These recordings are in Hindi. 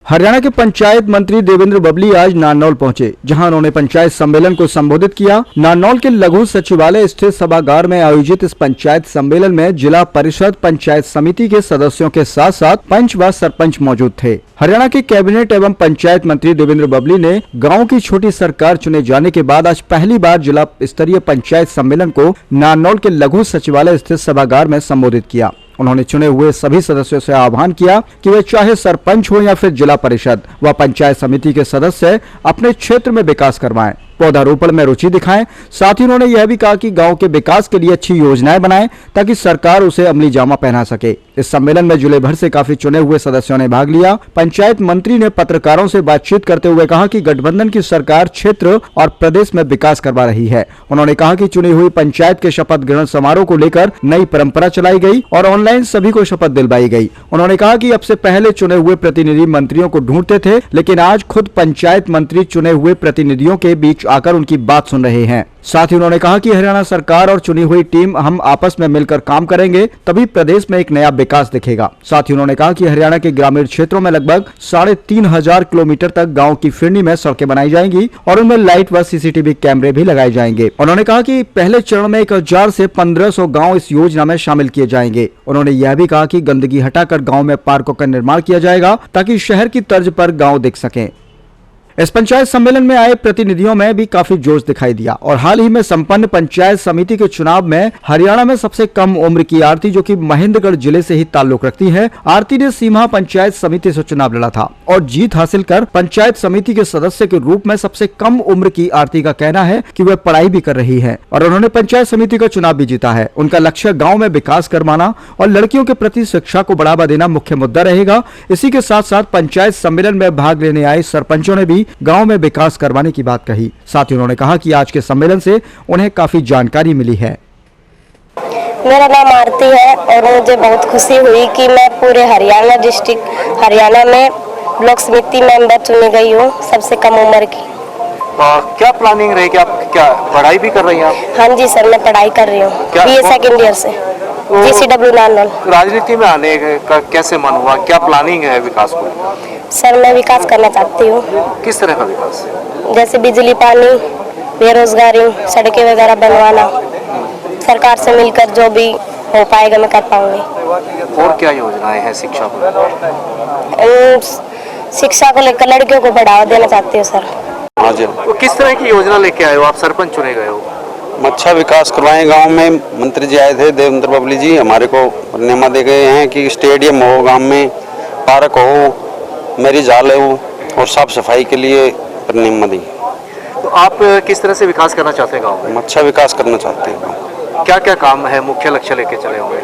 हरियाणा के पंचायत मंत्री देवेंद्र बबली आज नारनौल पहुंचे, जहां उन्होंने पंचायत सम्मेलन को संबोधित किया। नारनौल के लघु सचिवालय स्थित सभागार में आयोजित इस पंचायत सम्मेलन में जिला परिषद पंचायत समिति के सदस्यों के साथ साथ पंच व सरपंच मौजूद थे। हरियाणा के कैबिनेट एवं पंचायत मंत्री देवेंद्र बबली ने गाँव की छोटी सरकार चुने जाने के बाद आज पहली बार जिला स्तरीय पंचायत सम्मेलन को नारनौल के लघु सचिवालय स्थित सभागार में संबोधित किया। उन्होंने चुने हुए सभी सदस्यों से आह्वान किया कि वे चाहे सरपंच हो या फिर जिला परिषद व पंचायत समिति के सदस्य अपने क्षेत्र में विकास करवाएं, पौधारोपण में रुचि दिखाएं। साथ ही उन्होंने यह भी कहा कि गांव के विकास के लिए अच्छी योजनाएं बनाएं ताकि सरकार उसे अमली जामा पहना सके। इस सम्मेलन में जिले भर से काफी चुने हुए सदस्यों ने भाग लिया। पंचायत मंत्री ने पत्रकारों से बातचीत करते हुए कहा कि गठबंधन की सरकार क्षेत्र और प्रदेश में विकास करवा रही है। उन्होंने कहा कि चुनी हुई पंचायत के शपथ ग्रहण समारोह को लेकर नई परंपरा चलाई गई और ऑनलाइन सभी को शपथ दिलवाई गई। उन्होंने कहा कि अब से पहले चुने हुए प्रतिनिधि मंत्रियों को ढूंढते थे, लेकिन आज खुद पंचायत मंत्री चुने हुए प्रतिनिधियों के बीच आकर उनकी बात सुन रहे हैं। साथ ही उन्होंने कहा कि हरियाणा सरकार और चुनी हुई टीम हम आपस में मिलकर काम करेंगे, तभी प्रदेश में एक नया विकास दिखेगा। साथ ही उन्होंने कहा कि हरियाणा के ग्रामीण क्षेत्रों में लगभग 3,500 किलोमीटर तक गांव की फिरनी में सड़कें बनाई जाएंगी और उनमें लाइट व सीसीटीवी कैमरे भी लगाए जाएंगे। उन्होंने कहा कि पहले चरण में 1000 से 1500 गाँव इस योजना में शामिल किए जाएंगे। उन्होंने यह भी कहा कि गंदगी हटाकर गाँव में पार्कों का निर्माण किया जाएगा ताकि शहर की तर्ज पर गाँव दिख सके। इस पंचायत सम्मेलन में आए प्रतिनिधियों में भी काफी जोश दिखाई दिया और हाल ही में संपन्न पंचायत समिति के चुनाव में हरियाणा में सबसे कम उम्र की आरती, जो कि महेंद्रगढ़ जिले से ही ताल्लुक रखती है, आरती ने सीमा पंचायत समिति से चुनाव लड़ा था और जीत हासिल कर पंचायत समिति के सदस्य के रूप में सबसे कम उम्र की आरती का कहना है कि वह पढ़ाई भी कर रही है और उन्होंने पंचायत समिति का चुनाव भी जीता है। उनका लक्ष्य गाँव में विकास करवाना और लड़कियों के प्रति शिक्षा को बढ़ावा देना मुख्य मुद्दा रहेगा। इसी के साथ साथ पंचायत सम्मेलन में भाग लेने आए सरपंचों ने भी गांव में विकास करवाने की बात कही। साथ ही उन्होंने कहा कि आज के सम्मेलन से उन्हें काफी जानकारी मिली है। मेरा नाम आरती है और मुझे बहुत खुशी हुई कि मैं पूरे हरियाणा डिस्ट्रिक्ट हरियाणा में ब्लॉक समिति मेंबर चुनी गई हूँ, सबसे कम उम्र की। क्या प्लानिंग रहेगी? आप क्या पढ़ाई भी कर रही हैं आप? हाँ जी सर, मैं पढ़ाई कर रही हूँ, बीए सेकंड ईयर से GCW नारनौल। राजनीति में आने का कैसे मन हुआ? क्या प्लानिंग है विकास को? सर मैं विकास करना चाहती हूँ। किस तरह का विकास? जैसे बिजली, पानी, बेरोजगारी, सड़कें वगैरह बनवाना, सरकार से मिलकर जो भी हो पाएगा मैं कर पाऊंगी। और क्या योजनाएं हैं शिक्षा को? शिक्षा को लेकर लड़कियों को बढ़ावा देना चाहती हूँ सर। हाँ जी। तो किस तरह की योजना लेके आए हो? आप सरपंच चुने गए हो। अच्छा विकास करवाएं गांव में। मंत्री जी आए थे, देवेंद्र बबली जी, हमारे को नियम दे गए हैं कि स्टेडियम हो, गांव में पार्क हो, मेरी जाल हो और साफ सफाई के लिए नियम दी। तो आप किस तरह से विकास करना चाहते हैं गाँव में? अच्छा विकास करना चाहते हैं। क्या क्या काम है, मुख्य लक्ष्य लेके चले होंगे?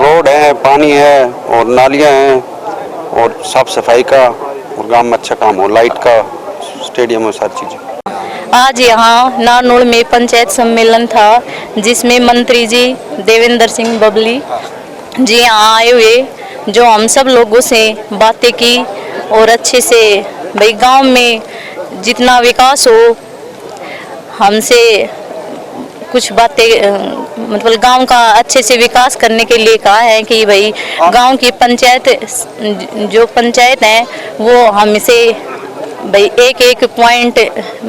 रोड है, पानी है और नालियाँ हैं और साफ सफाई का, और गाँव में अच्छा काम हो, लाइट का, स्टेडियम और सारी चीज़ें। आज यहाँ नारनौल में पंचायत सम्मेलन था, जिसमें मंत्री जी देवेंद्र सिंह बबली जी यहाँ आए हुए, जो हम सब लोगों से बातें की और अच्छे से भाई गांव में जितना विकास हो, हमसे कुछ बातें मतलब गांव का अच्छे से विकास करने के लिए कहा है कि भाई गांव की पंचायत जो पंचायत है वो हमसे भाई एक एक पॉइंट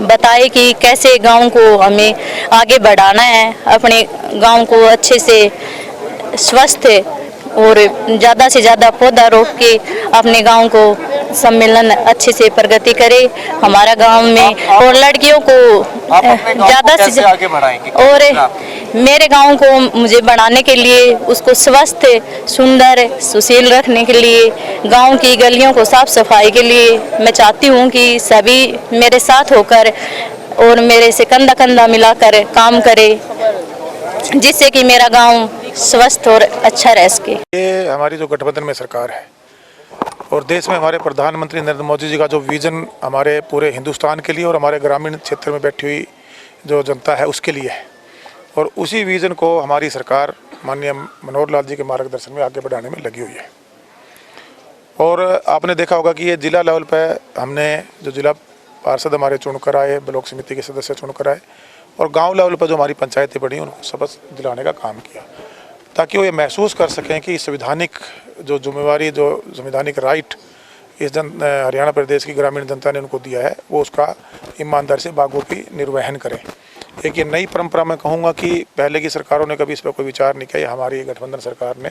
बताए कि कैसे गांव को हमें आगे बढ़ाना है, अपने गांव को अच्छे से स्वस्थ और ज़्यादा से ज़्यादा पौधा रोप के अपने गांव को सम्मेलन अच्छे से प्रगति करे हमारा गांव में, और लड़कियों को ज़्यादा से आगे बढ़ाएंगे। और मेरे गांव को मुझे बढ़ाने के लिए, उसको स्वस्थ, सुंदर, सुशील रखने के लिए, गांव की गलियों को साफ सफाई के लिए मैं चाहती हूं कि सभी मेरे साथ होकर और मेरे से कंधा कंधा मिलाकर काम करे, जिससे कि मेरा गांव स्वस्थ और अच्छा रह सके। ये हमारी जो गठबंधन में सरकार है और देश में हमारे प्रधानमंत्री नरेंद्र मोदी जी का जो विजन हमारे पूरे हिंदुस्तान के लिए और हमारे ग्रामीण क्षेत्र में बैठी हुई जो जनता है उसके लिए है, और उसी विजन को हमारी सरकार माननीय मनोहर लाल जी के मार्गदर्शन में आगे बढ़ाने में लगी हुई है। और आपने देखा होगा कि ये जिला लेवल पर हमने जो जिला पार्षद हमारे चुनकर आए, ब्लॉक समिति के सदस्य चुनकर आए, और गांव लेवल पर जो हमारी पंचायतें बड़ी उनको शपथ दिलाने का काम किया, ताकि वो ये महसूस कर सकें कि संवैधानिक जो जिम्मेवारी, जो संवैधानिक राइट इस हरियाणा प्रदेश की ग्रामीण जनता ने उनको दिया है, वो उसका ईमानदारी से बाखूबी निर्वहन करें। एक ये नई परंपरा मैं कहूँगा कि पहले की सरकारों ने कभी इस पर कोई विचार नहीं किया, हमारी गठबंधन सरकार ने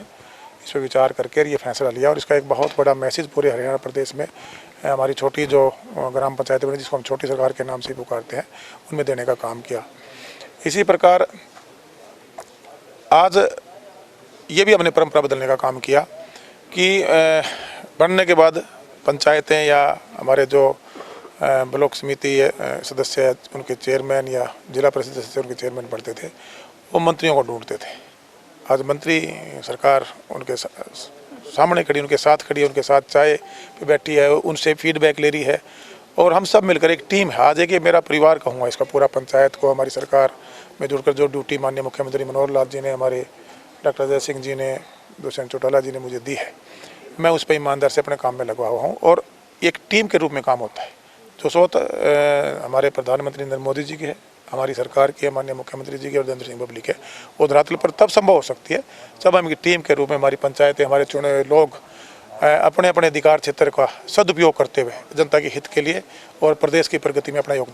इस पर विचार करके ये फैसला लिया और इसका एक बहुत बड़ा मैसेज पूरे हरियाणा प्रदेश में हमारी छोटी जो ग्राम पंचायतें बनी, जिसको हम छोटी सरकार के नाम से पुकारते हैं, उनमें देने का काम किया। इसी प्रकार आज ये भी हमने परंपरा बदलने का काम किया कि बनने के बाद पंचायतें या हमारे जो ब्लॉक समिति सदस्य उनके चेयरमैन या जिला परिषद सदस्य उनके चेयरमैन बनते थे, वो मंत्रियों को ढूंढते थे। आज मंत्री सरकार उनके सामने खड़ी, उनके साथ खड़ी है, उनके साथ चाय पे बैठी है, उनसे फीडबैक ले रही है और हम सब मिलकर एक टीम है। आज एक मेरा परिवार कहूँगा इसका, पूरा पंचायत को हमारी सरकार में जुड़कर जो ड्यूटी माननीय मुख्यमंत्री मनोहर लाल जी ने, हमारे डॉक्टर अजय सिंह जी ने, दुष्यंत चौटाला जी ने मुझे दी है, मैं उस पर ईमानदार से अपने काम में लगा हुआ हूँ और एक टीम के रूप में काम होता है। जो सोच हमारे प्रधानमंत्री नरेंद्र मोदी जी की है, हमारी सरकार की है, माननीय मुख्यमंत्री जी की और देवेंद्र सिंह बबली के, वो धरातल पर तब संभव हो सकती है जब हम एक टीम के रूप में हमारी पंचायतें, हमारे चुने हुए लोग अपने अपने अधिकार क्षेत्र का सदुपयोग करते हुए जनता के हित के लिए और प्रदेश की प्रगति में अपना योगदान